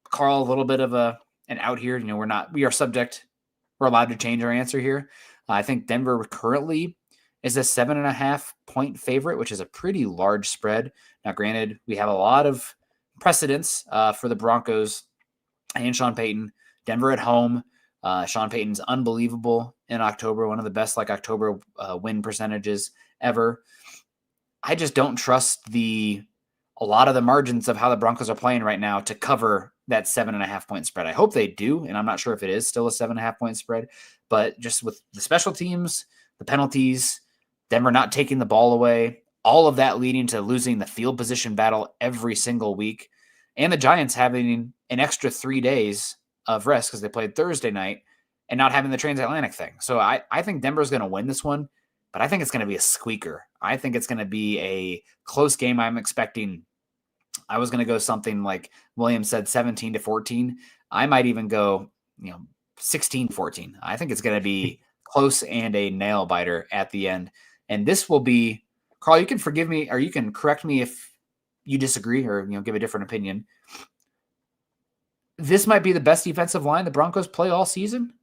Carl a little bit of an out here. You know, we're allowed to change our answer here. I think Denver currently is a 7.5 point favorite, which is a pretty large spread. Now, granted, we have a lot of precedents for the Broncos and Sean Payton. Denver at home. Sean Payton's unbelievable in October, one of the best October win percentages ever. I just don't trust a lot of the margins of how the Broncos are playing right now to cover that 7.5 point spread. I hope they do, and I'm not sure if it is still a 7.5 point spread, but just with the special teams, the penalties, Denver not taking the ball away, all of that leading to losing the field position battle every single week, and the Giants having an extra 3 days of rest because they played Thursday night and not having the transatlantic thing. So I think Denver's going to win this one, but I think it's going to be a squeaker. I think it's going to be a close game. I'm expecting, I was going to go something like William said, 17-14. I might even go, 16-14. I think it's going to be close and a nail biter at the end. And this will be, Carl, you can forgive me or you can correct me if you disagree or, give a different opinion. This might be the best defensive line the Broncos play all season,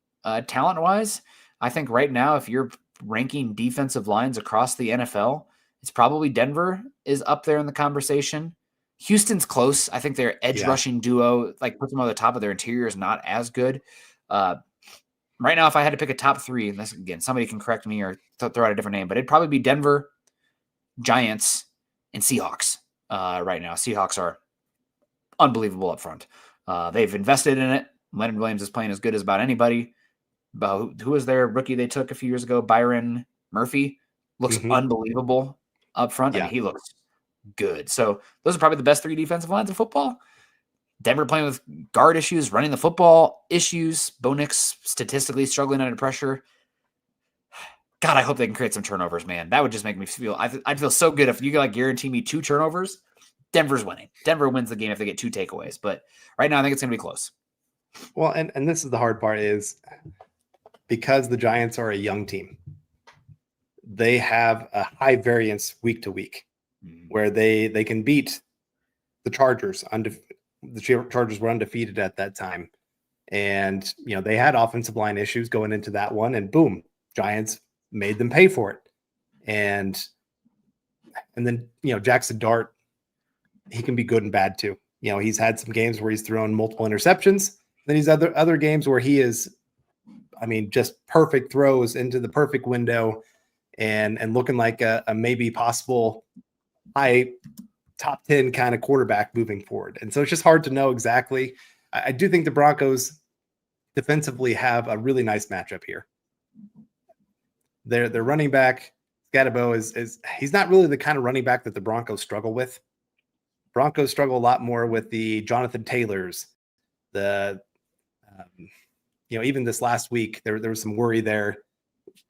talent-wise. I think right now, if you're ranking defensive lines across the NFL, it's probably Denver is up there in the conversation. Houston's close. I think their edge rushing duo, puts them on the top of their interior, is not as good. Right now, if I had to pick a top three, and this, again, somebody can correct me or throw out a different name, but it'd probably be Denver, Giants, and Seahawks right now. Seahawks are unbelievable up front. They've invested in it. Leonard Williams is playing as good as about anybody. Who was their rookie they took a few years ago? Byron Murphy looks unbelievable up front. Yeah. I mean, he looks good. So those are probably the best three defensive lines in football. Denver playing with guard issues, running the football issues. Bo Nix statistically struggling under pressure. God, I hope they can create some turnovers, man. That would just make me feel. I'd feel so good if you could guarantee me 2 turnovers. Denver's winning. Denver wins the game if they get 2 takeaways. But right now, I think it's going to be close. Well, and this is the hard part is because the Giants are a young team, they have a high variance week to week where they can beat the Chargers. The Chargers were undefeated at that time. And, they had offensive line issues going into that one, and boom, Giants made them pay for it. And then, Jackson Dart, he can be good and bad too. He's had some games where he's thrown multiple interceptions. Then he's other games where he is, just perfect throws into the perfect window and looking like a maybe possible high top 10 kind of quarterback moving forward. And so it's just hard to know exactly. I do think the Broncos defensively have a really nice matchup here. Their running back, Scatabo, is he's not really the kind of running back that the Broncos struggle with. Broncos struggle a lot more with the Jonathan Taylors, even this last week, there was some worry there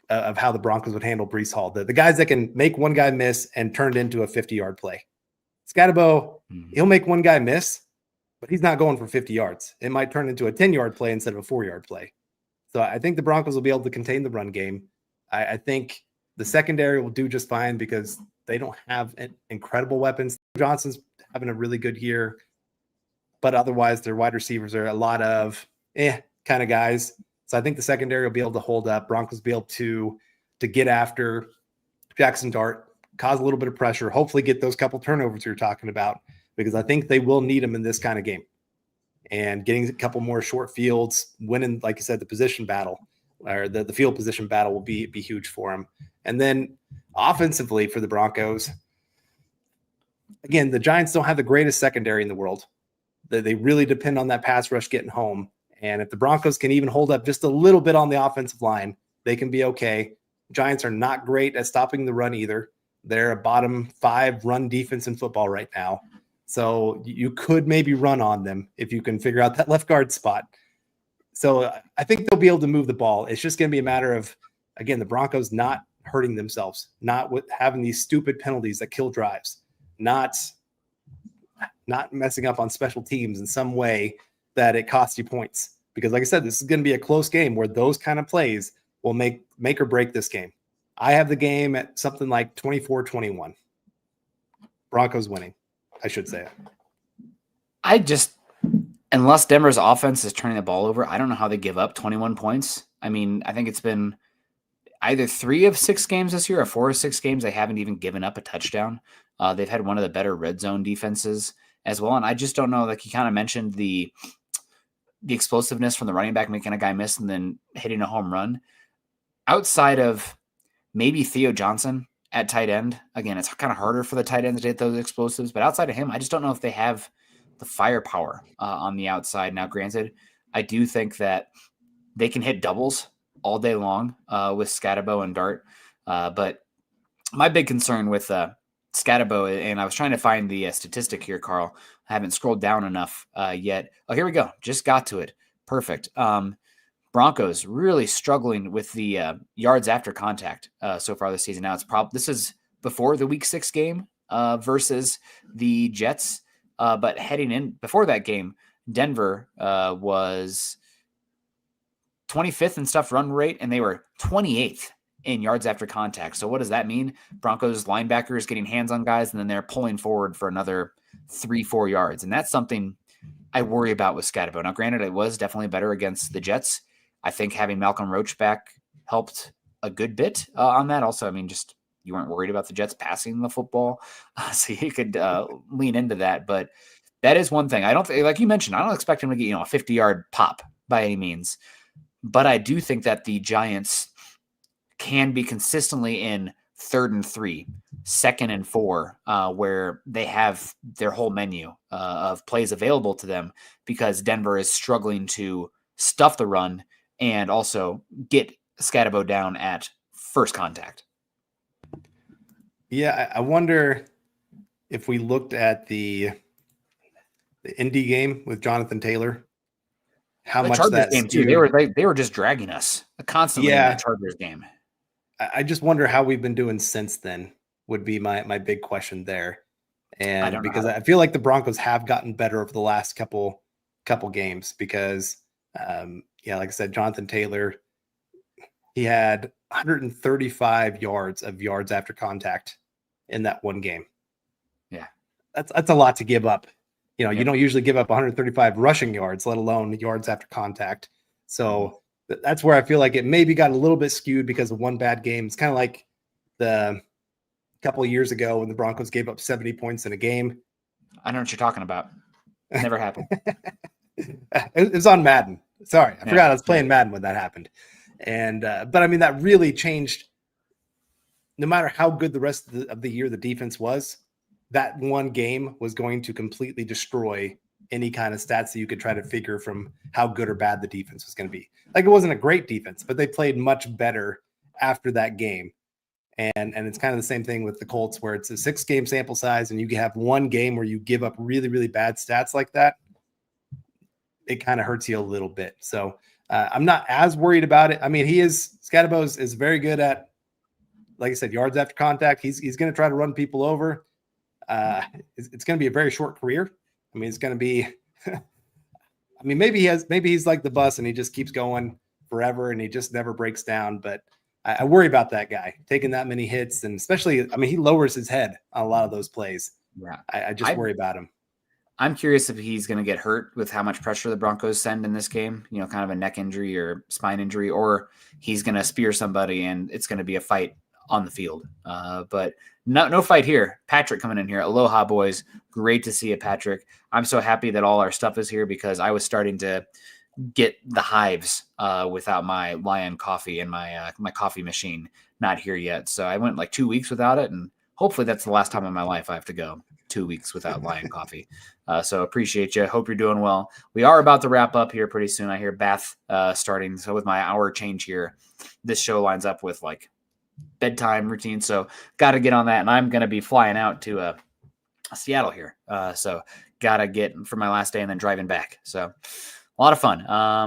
of how the Broncos would handle Breece Hall. The guys that can make one guy miss and turn it into a 50-yard play. Scatabo, he'll make one guy miss, but he's not going for 50 yards. It might turn into a 10-yard play instead of a 4-yard play. So I think the Broncos will be able to contain the run game. I think the secondary will do just fine because they don't have incredible weapons. Johnson's having a really good year, but otherwise their wide receivers are a lot of kind of guys. So I think the secondary will be able to hold up. Broncos will be able to get after Jackson Dart, cause a little bit of pressure, hopefully get those couple turnovers you're talking about, because I think they will need them in this kind of game. and getting a couple more short fields, winning, like you said, the position battle or the field position battle will be huge for him. And then offensively for the Broncos, again, the Giants don't have the greatest secondary in the world. They really depend on that pass rush getting home. And if the Broncos can even hold up just a little bit on the offensive line, they can be okay. Giants are not great at stopping the run either. They're a bottom 5 run defense in football right now. So you could maybe run on them if you can figure out that left guard spot. So I think they'll be able to move the ball. It's just going to be a matter of, again, the Broncos not hurting themselves, not with having these stupid penalties that kill drives, not messing up on special teams in some way that it costs you points. Because like I said, this is going to be a close game where those kind of plays will make or break this game. I have the game at something like 24-21. Broncos winning, I should say. Unless Denver's offense is turning the ball over, I don't know how they give up 21 points. I mean, I think it's been either 3 of 6 games this year or 4 of 6 games they haven't even given up a touchdown. They've had one of the better red zone defenses as well. And I just don't know, like you kind of mentioned the explosiveness from the running back, making a guy miss and then hitting a home run. Outside of maybe Theo Johnson at tight end, again, it's kind of harder for the tight end to hit those explosives, but outside of him, I just don't know if they have the firepower on the outside. Now, granted, I do think that they can hit doubles all day long with Scatterbo and Dart. But my big concern with Scatterbo, and I was trying to find the statistic here, Carl. I haven't scrolled down enough yet. Oh, here we go. Just got to it. Perfect. Broncos really struggling with the yards after contact so far this season. Now this is before the Week 6 game versus the Jets. But heading in before that game, Denver was 25th in stuff run rate, and they were 28th in yards after contact. So what does that mean? Broncos linebackers getting hands on guys, and then they're pulling forward for another 3-4 yards. And that's something I worry about with Scatterbo. Now, granted, it was definitely better against the Jets. I think having Malcolm Roach back helped a good bit on that. Also, I mean, just you weren't worried about the Jets passing the football, so you could lean into that. But that is one thing. I don't think, like you mentioned, I don't expect him to get a 50-yard pop by any means. But I do think that the Giants can be consistently in 3rd and 3, 2nd and 4, where they have their whole menu of plays available to them because Denver is struggling to stuff the run and also get Scatterbo down at first contact. Yeah, I wonder if we looked at the Indy game with Jonathan Taylor, how the much Chargers that game too. They were just dragging us constantly in that Chargers game. I just wonder how we've been doing since then would be my big question there. And because I feel like the Broncos have gotten better over the last couple games because, like I said, Jonathan Taylor, he had 135 yards after contact in that one game. Yeah. That's a lot to give up. Yep. You don't usually give up 135 rushing yards, let alone yards after contact. So that's where I feel like it maybe got a little bit skewed because of one bad game. It's kind of like the couple of years ago when the Broncos gave up 70 points in a game. I know what you're talking about. Never happened. It was on Madden. Sorry, I forgot I was playing Madden when that happened. And but I mean that really changed. No matter how good the rest of the year the defense was, that one game was going to completely destroy any kind of stats that you could try to figure from how good or bad the defense was going to be. Like it wasn't a great defense, but they played much better after that game. And it's kind of the same thing with the Colts where it's a 6-game sample size and you have one game where you give up really, really bad stats like that. It kind of hurts you a little bit. So I'm not as worried about it. I mean, Scatterbo is very good at, like I said, yards after contact. He's going to try to run people over. It's going to be a very short career. I mean, it's going to be, I mean, maybe he's like the bus and he just keeps going forever and he just never breaks down. But I worry about that guy taking that many hits. And especially, I mean, he lowers his head on a lot of those plays. Yeah. I just worry about him. I'm curious if he's going to get hurt with how much pressure the Broncos send in this game, kind of a neck injury or spine injury, or he's going to spear somebody and it's going to be a fight on the field. But no fight here. Patrick coming in here. Aloha, boys. Great to see you, Patrick. I'm so happy that all our stuff is here because I was starting to get the hives without my Lion coffee and my coffee machine not here yet. So I went like 2 weeks without it, and hopefully that's the last time in my life I have to go 2 weeks without Lion coffee. So appreciate you. Hope you're doing well. We are about to wrap up here pretty soon. I hear Beth starting. So with my hour change here, this show lines up with like bedtime routine. So got to get on that. And I'm going to be flying out to Seattle here. So got to get for my last day and then driving back. So a lot of fun.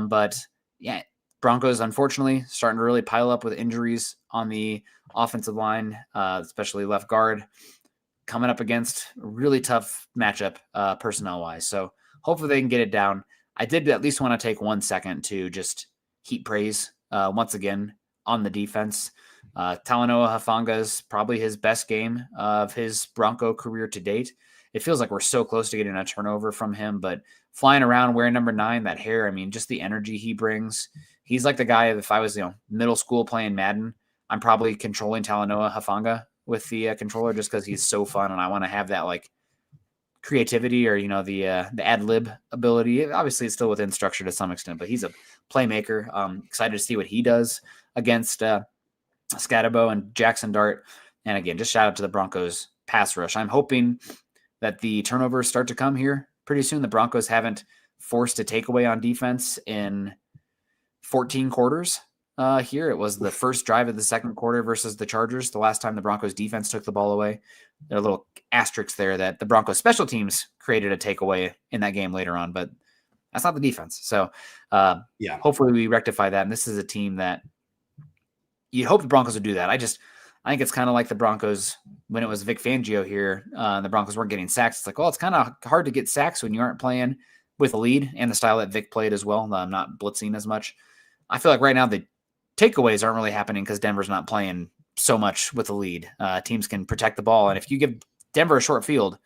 But yeah, Broncos, unfortunately, starting to really pile up with injuries on the offensive line, especially left guard, coming up against a really tough matchup personnel-wise. So hopefully they can get it down. I did at least want to take 1 second to just heap praise once again on the defense. Talanoa Hafanga's probably his best game of his Bronco career to date. It feels like we're so close to getting a turnover from him, but flying around wearing number 9, that hair, I mean, just the energy he brings. He's like the guy, if I was, middle school playing Madden, I'm probably controlling Talanoa Hafanga with the controller just because he's so fun. And I want to have that like creativity or, the ad lib ability. Obviously it's still within structure to some extent, but he's a playmaker. Excited to see what he does against Scatterbo and Jackson Dart. And again, just shout out to the Broncos pass rush. I'm hoping that the turnovers start to come here pretty soon. The Broncos haven't forced a takeaway on defense in 14 quarters here. It was the first drive of the second quarter versus the Chargers. The last time the Broncos defense took the ball away. There are little asterisks there that the Broncos special teams created a takeaway in that game later on, but that's not the defense. So hopefully we rectify that. And this is a team that you hope the Broncos would do that. I think it's kind of like the Broncos when it was Vic Fangio here. The Broncos weren't getting sacks. It's like, well, it's kind of hard to get sacks when you aren't playing with a lead and the style that Vic played as well. Not blitzing as much. I feel like right now the takeaways aren't really happening because Denver's not playing so much with the lead. Teams can protect the ball. And if you give Denver a short field,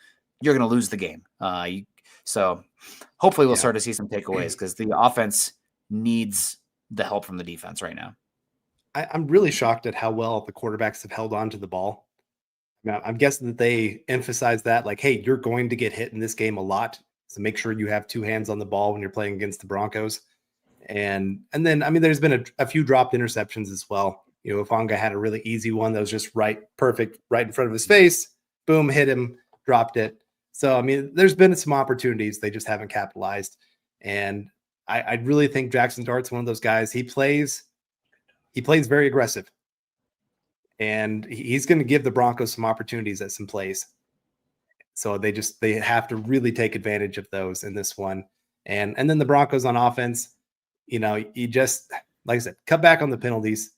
you're going to lose the game. So hopefully we'll start to see some takeaways because the offense needs the help from the defense right now. I'm really shocked at how well the quarterbacks have held on to the ball. Now, I'm guessing that they emphasize that, like, hey, you're going to get hit in this game a lot, so make sure you have 2 hands on the ball when you're playing against the Broncos. And then, I mean, there's been a few dropped interceptions as well. Hafanga had a really easy one that was just perfect, right in front of his face. Boom, hit him, dropped it. So, I mean, there's been some opportunities. They just haven't capitalized. And I really think Jackson Dart's one of those guys. He plays very aggressive. And he's going to give the Broncos some opportunities at some plays. So they have to really take advantage of those in this one. And then the Broncos on offense, you just, like I said, cut back on the penalties,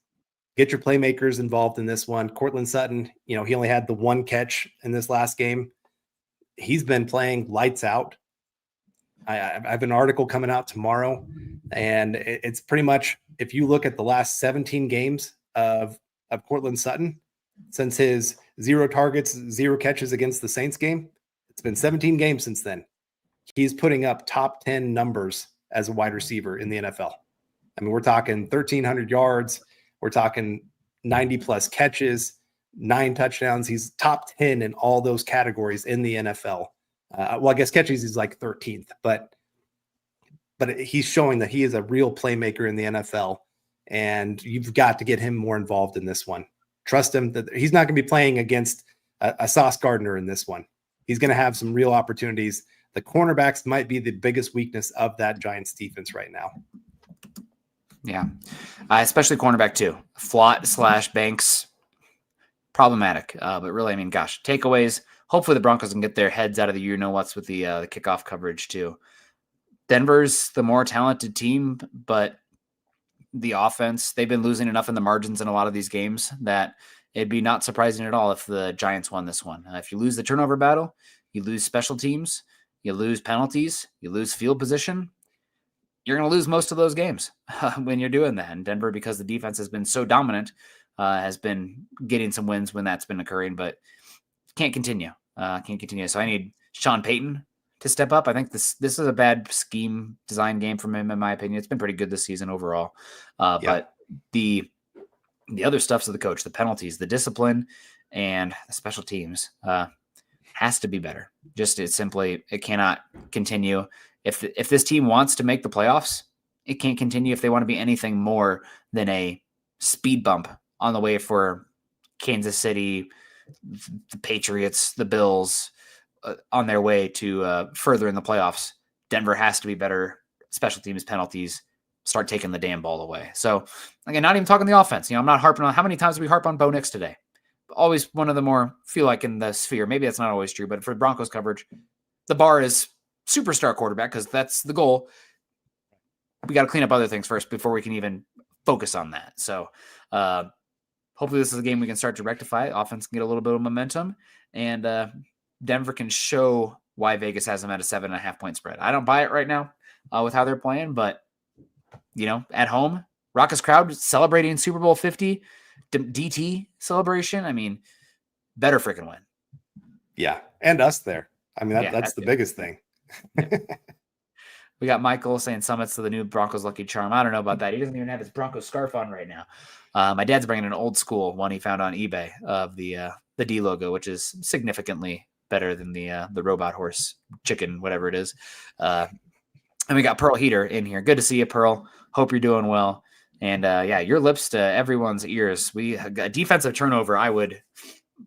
get your playmakers involved in this one. Cortland Sutton, he only had the 1 catch in this last game. He's been playing lights out. I have an article coming out tomorrow, and it's pretty much, if you look at the last 17 games of Cortland Sutton, since his 0 targets, 0 catches against the Saints game, it's been 17 games since then. He's putting up top 10 numbers as a wide receiver in the NFL. I mean, we're talking 1,300 yards. We're talking 90 plus catches, 9 touchdowns. He's top 10 in all those categories in the NFL. Well, I guess catches he's like 13th, but he's showing that he is a real playmaker in the NFL, and you've got to get him more involved in this one. Trust him that he's not going to be playing against a Sauce Gardner in this one. He's going to have some real opportunities. The cornerbacks might be the biggest weakness of that Giants defense right now. Yeah, especially cornerback too. Flott / Banks, problematic. But really, I mean, gosh, takeaways. Hopefully the Broncos can get their heads out of the what's with the kickoff coverage too. Denver's the more talented team, but the offense, they've been losing enough in the margins in a lot of these games that it'd be not surprising at all if the Giants won this one. If you lose the turnover battle, you lose special teams, you lose penalties, you lose field position, you're going to lose most of those games when you're doing that. And Denver, because the defense has been so dominant, has been getting some wins when that's been occurring, but can't continue. So I need Sean Payton to step up. I think this is a bad scheme design game from him, in my opinion. It's been pretty good this season overall. But the The other stuff's of the coach, the penalties, the discipline, and the special teams has to be better. It cannot continue. If this team wants to make the playoffs, it can't continue if they want to be anything more than a speed bump on the way for Kansas City, the Patriots, the Bills on their way to further in the playoffs. Denver has to be better. Special teams, penalties, start taking the damn ball away. So, again, not even talking the offense. I'm not harping on how many times did we harp on Bo Nix today? Always one of the more feel like in the sphere. Maybe that's not always true, but for Broncos coverage, the bar is superstar quarterback because that's the goal. We got to clean up other things first before we can even focus on that. So hopefully this is a game we can start to rectify. Offense can get a little bit of momentum, and Denver can show why Vegas has them at a 7.5 point spread. I don't buy it right now with how they're playing, but at home, raucous crowd celebrating Super Bowl 50, DT celebration. I mean, better freaking win. Yeah, and us there. I mean, that's the biggest thing. We got Michael saying Summit's to the new Broncos Lucky Charm. I don't know about that. He doesn't even have his Broncos scarf on right now. My dad's bringing an old school one he found on eBay of the D logo, which is significantly better than the robot horse chicken, whatever it is. And we got Pearl Heater in here. Good to see you, Pearl. Hope you're doing well. And your lips to everyone's ears. We a defensive turnover. I would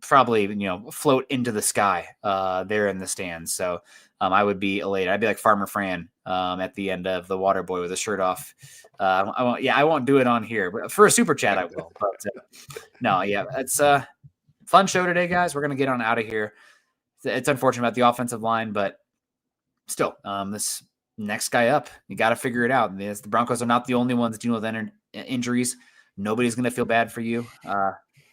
probably float into the sky there in the stands. So I would be elated. I'd be like Farmer Fran at the end of the Water Boy with a shirt off. I won't do it on here, but for a super chat I will. But it's a fun show today, guys. We're gonna get on out of here. It's unfortunate about the offensive line, but still, this next guy up, you got to figure it out. The Broncos are not the only ones dealing with injuries. Nobody's going to feel bad for you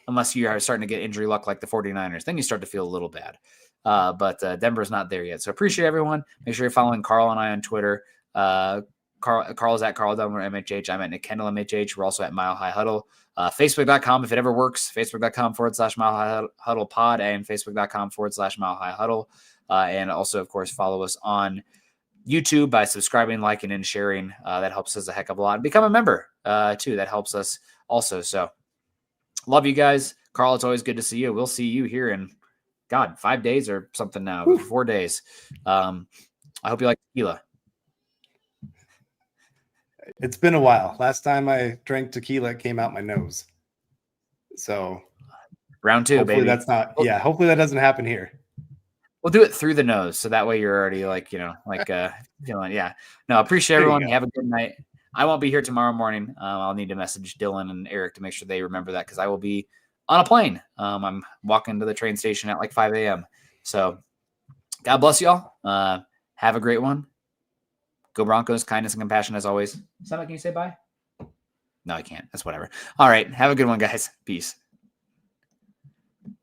unless you are starting to get injury luck like the 49ers. Then you start to feel a little bad. But Denver's not there yet. So appreciate everyone. Make sure you're following Carl and I on Twitter. Carl's at Carl Dumler MHH. I'm at Nick Kendell MHH. We're also at Mile High Huddle. Facebook.com, if it ever works, Facebook.com/Mile High Huddle pod and Facebook.com/Mile High Huddle. And also, of course, follow us on YouTube by subscribing, liking, and sharing. That helps us a heck of a lot. And become a member, too. That helps us also. So love you guys. Carl, it's always good to see you. We'll see you here in, 5 days or something now. Woo. 4 days. I hope you like tequila. It's been a while. Last time I drank tequila, it came out my nose. So round 2, hopefully baby. That's not. Yeah, hopefully that doesn't happen here. We'll do it through the nose, so that way you're already feeling. Yeah. No, appreciate everyone. Have a good night. I won't be here tomorrow morning. I'll need to message Dylan and Eric to make sure they remember that because I will be on a plane. I'm walking to the train station at 5 a.m. So God bless y'all. Have a great one. Go Broncos. Kindness and compassion as always. Summit, can you say bye? No, I can't. That's whatever. All right. Have a good one, guys. Peace.